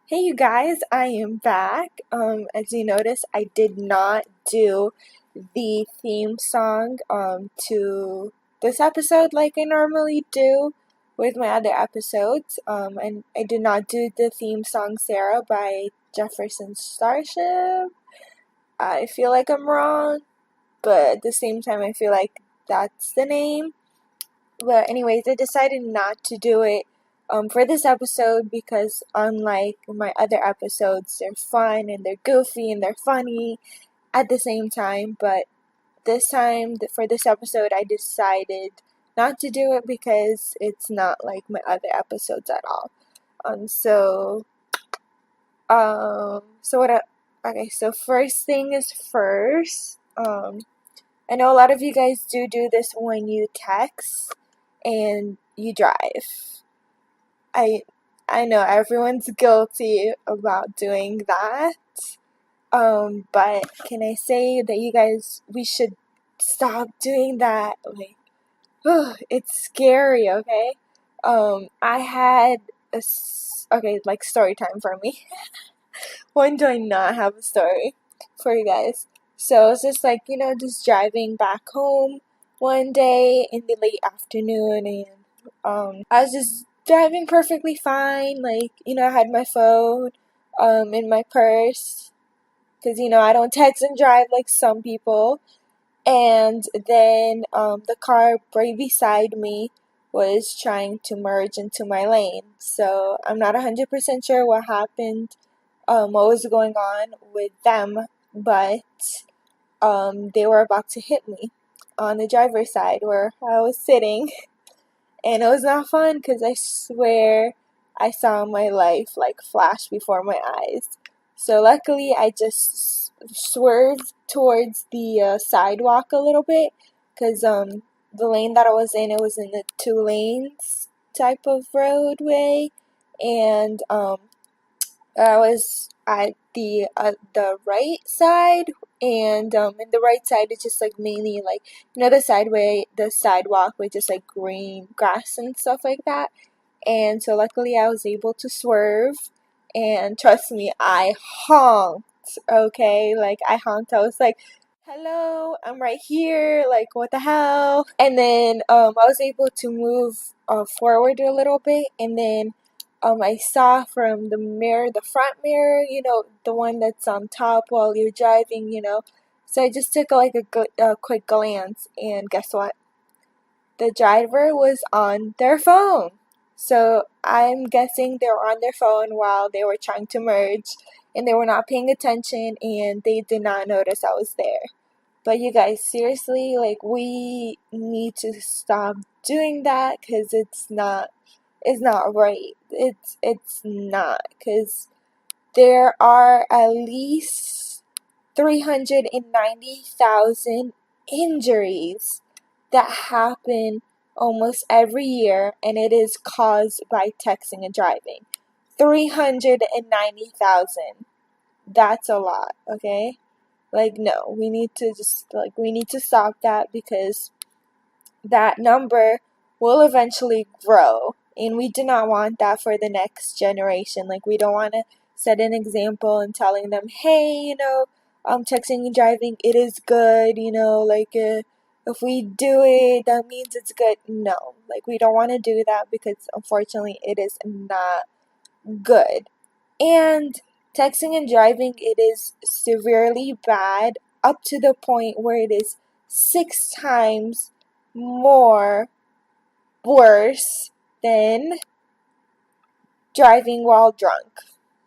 Hey you guys, I am back. As you notice, I did not do the theme song to this episode like I normally do with my other episodes. And I did not do the theme song Sarah by Jefferson Starship. I feel like I'm wrong, but at the same time I feel like that's the name. But anyways, I decided not to do it for this episode because unlike my other episodes, they're fun and they're goofy and they're funny at the same time. But this time, for this episode, I decided not to do it because it's not like my other episodes at all. So, so what? Okay, so first thing is first. I know a lot of you guys do this when you text and you drive. I I know everyone's guilty about doing that. But can I say that you guys we should stop doing that? Like, it's scary, okay? I had okay, like story time for me. When do I not have a story for you guys? So it's just like, just driving back home one day in the late afternoon, and I was just driving perfectly fine. Like, I had my phone in my purse because, I don't text and drive like some people. And then the car right beside me was trying to merge into my lane. So I'm not 100% sure what happened, what was going on with them, but they were about to hit me on the driver's side where I was sitting. And it was not fun because I swear I saw my life like flash before my eyes. So luckily I just swerved towards the sidewalk a little bit because the lane that I was in, it was in the two lanes type of roadway, and I was at the right side, and in the right side it's just like mainly like the sidewalk with just like green grass and stuff like that. And so luckily I was able to swerve, and trust me, I honked. Okay, like I honked. I was like, "Hello, I'm right here." Like, what the hell? And then I was able to move forward a little bit, and then I saw from the mirror, the front mirror, the one that's on top while you're driving, So I just took like a quick glance, and guess what? The driver was on their phone. So I'm guessing they were on their phone while they were trying to merge, and they were not paying attention, and they did not notice I was there. But you guys, seriously, like, we need to stop doing that because it's not right. It's not, because there are at least 390,000 injuries that happen almost every year, and it is caused by texting and driving. 390,000. That's a lot, okay? Like, no, we need to stop that because that number will eventually grow, and we do not want that for the next generation. Like, we don't want to set an example and telling them, hey, texting and driving, it is good, like, if we do it, that means it's good. No, like, we don't want to do that because unfortunately it is not good. And texting and driving, it is severely bad up to the point where it is 6 times more worse than driving while drunk.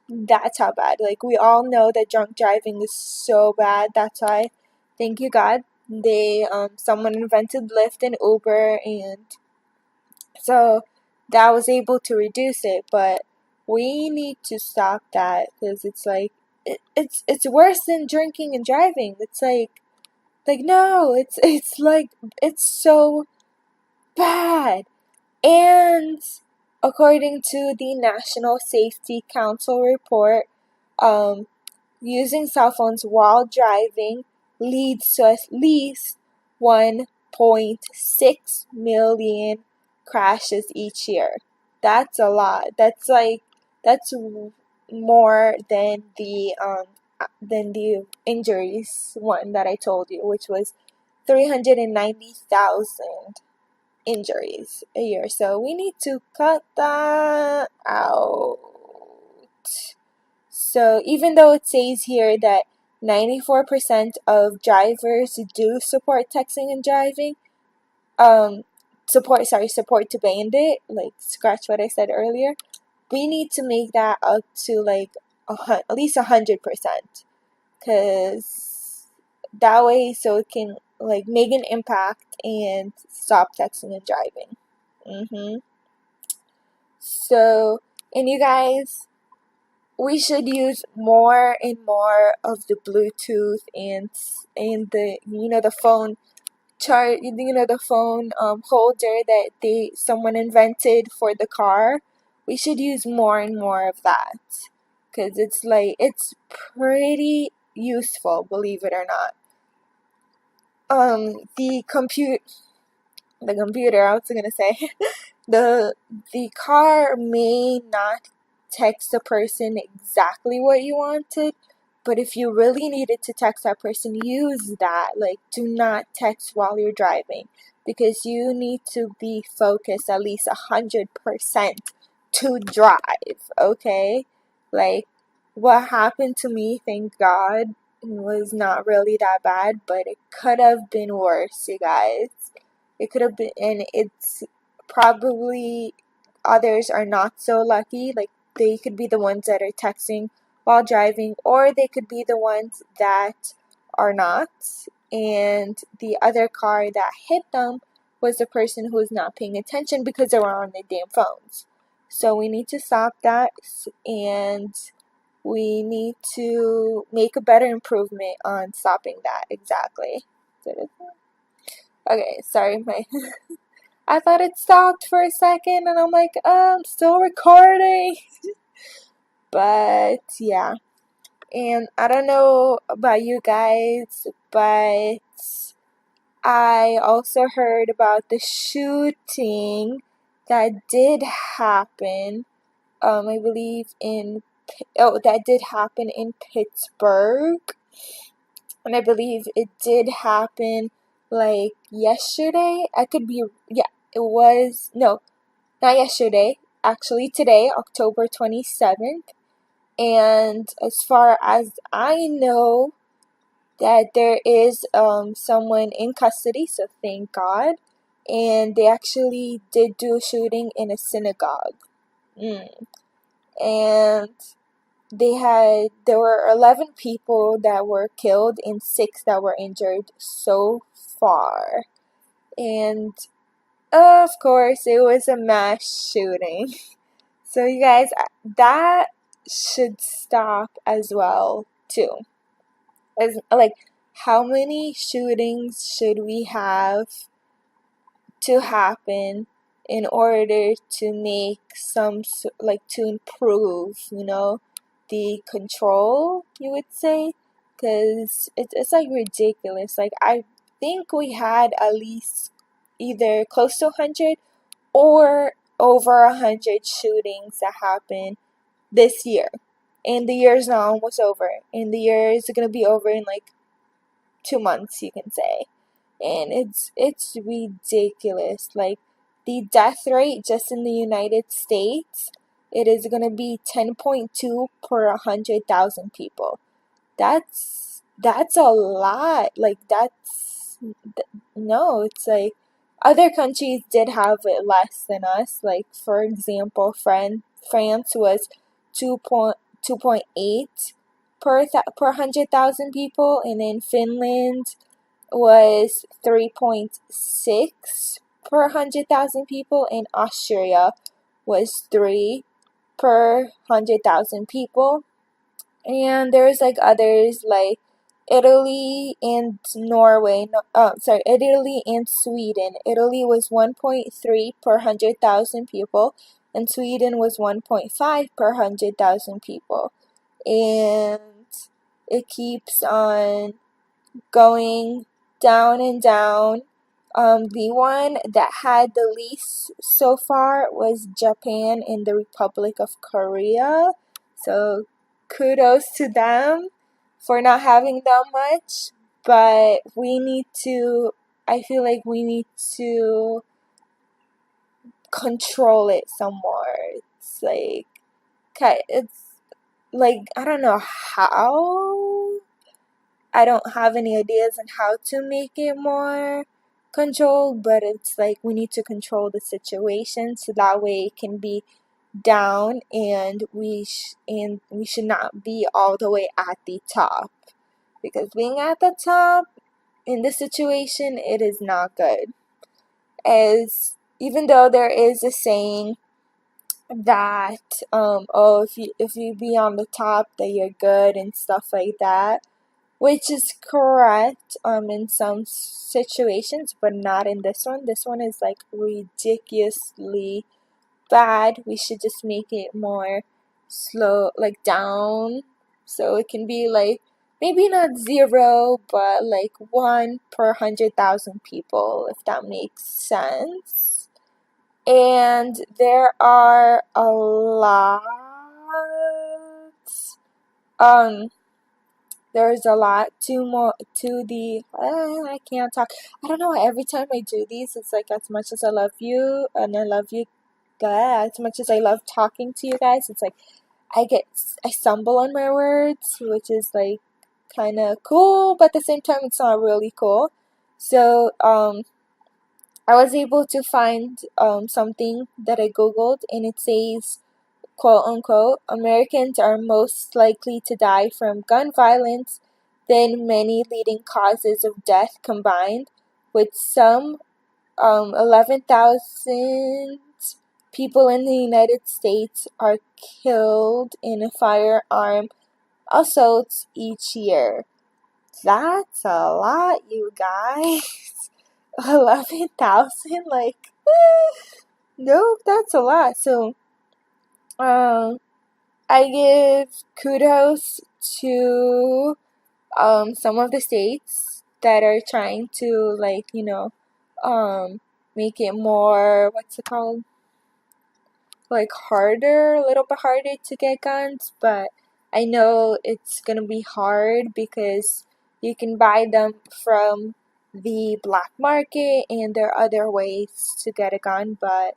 That's how bad. Like, we all know that drunk driving is so bad. That's why, thank you God, someone invented Lyft and Uber, and so that was able to reduce it. But we need to stop that because it's like it's worse than drinking and driving. It's like no, it's like it's so bad. And according to the National Safety Council report, using cell phones while driving leads to at least 1.6 million crashes each year. That's a lot. That's more than the injuries one that I told you, which was 390,000 injuries a year. So we need to cut that out. So even though it says here that 94% of drivers do support texting and driving, support to ban it, like scratch what I said earlier, we need to make that up to like at least 100%, because that way so it can like make an impact and stop texting and driving. So, and you guys, we should use more and more of the Bluetooth and the the phone chart, the phone holder that someone invented for the car. We should use more and more of that, because it's pretty useful, believe it or not. The computer, I was gonna say, the car may not text the person exactly what you wanted, but if you really needed to text that person, use that. Like, do not text while you're driving, because you need to be focused at least 100% to drive, okay? Like, what happened to me, thank God, was not really that bad, but it could have been worse, you guys. It could have been, and it's probably others are not so lucky. Like, they could be the ones that are texting while driving, or they could be the ones that are not. And the other car that hit them was the person who was not paying attention because they were on their damn phones. So we need to stop that, and we need to make a better improvement on stopping that. Exactly. Okay, sorry, my I thought it stopped for a second, and I'm like, I'm still recording. But yeah, and I don't know about you guys, but I also heard about the shooting that did happen. I believe that did happen in Pittsburgh, and I believe it did happen like yesterday. I could be, yeah, it was, no, not yesterday, actually today, October 27th. And as far as I know, that there is someone in custody, so thank God. And they actually did do a shooting in a synagogue. And there were 11 people that were killed and 6 that were injured so far. And of course, it was a mass shooting. So you guys, that should stop as well too. As like, how many shootings should we have to happen in order to make to improve, the control, you would say? Because it's like ridiculous. Like, I think we had at least either close to 100 or over 100 shootings that happened this year. And the year is now almost over. And the year is going to be over in like 2 months, you can say. And it's ridiculous. Like, the death rate just in the United States, it is going to be 10.2 per 100,000 people. That's a lot. Like, no, it's like other countries did have it less than us. Like, for example, France was 2.8 per 100,000 people, and then Finland was 3.6 per 100,000 people, and Austria was 3 per 100,000 people. And there's like others like Italy and Italy and Sweden. Italy was 1.3 per 100,000 people, and Sweden was 1.5 per 100,000 people. And it keeps on going down and down. The one that had the least so far was Japan and the Republic of Korea. So kudos to them for not having that much, but I feel like we need to control it some more. It's like, I don't know how. I don't have any ideas on how to make it more controlled, but it's like we need to control the situation so that way it can be down, and we should not be all the way at the top, because being at the top in this situation, it is not good. As even though there is a saying that oh, if you be on the top that you're good and stuff like that, which is correct in some situations, but not in this one. This one is like ridiculously bad. We should just make it more slow, like down, so it can be like maybe not 0, but like 1 per 100,000 people, if that makes sense. And there are a lot. Um, there's a lot to the. I can't talk. I don't know. Every time I do these, it's like as much as I love you, and I love you, guys. As much as I love talking to you guys, it's like I stumble on my words, which is like kind of cool, but at the same time, it's not really cool. So I was able to find something that I googled, and it says, quote unquote, Americans are most likely to die from gun violence than many leading causes of death combined, with some 11,000 people in the United States are killed in firearm assaults each year. That's a lot, you guys. 11,000? Like, nope, that's a lot. So, I give kudos to some of the states that are trying to, like, make it more, what's it called, like harder, a little bit harder to get guns. But I know it's gonna be hard because you can buy them from the black market, and there are other ways to get a gun. But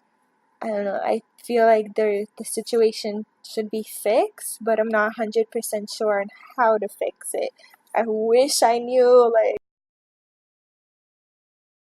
I don't know, I feel like the situation should be fixed, but I'm not 100% sure on how to fix it. I wish I knew, like,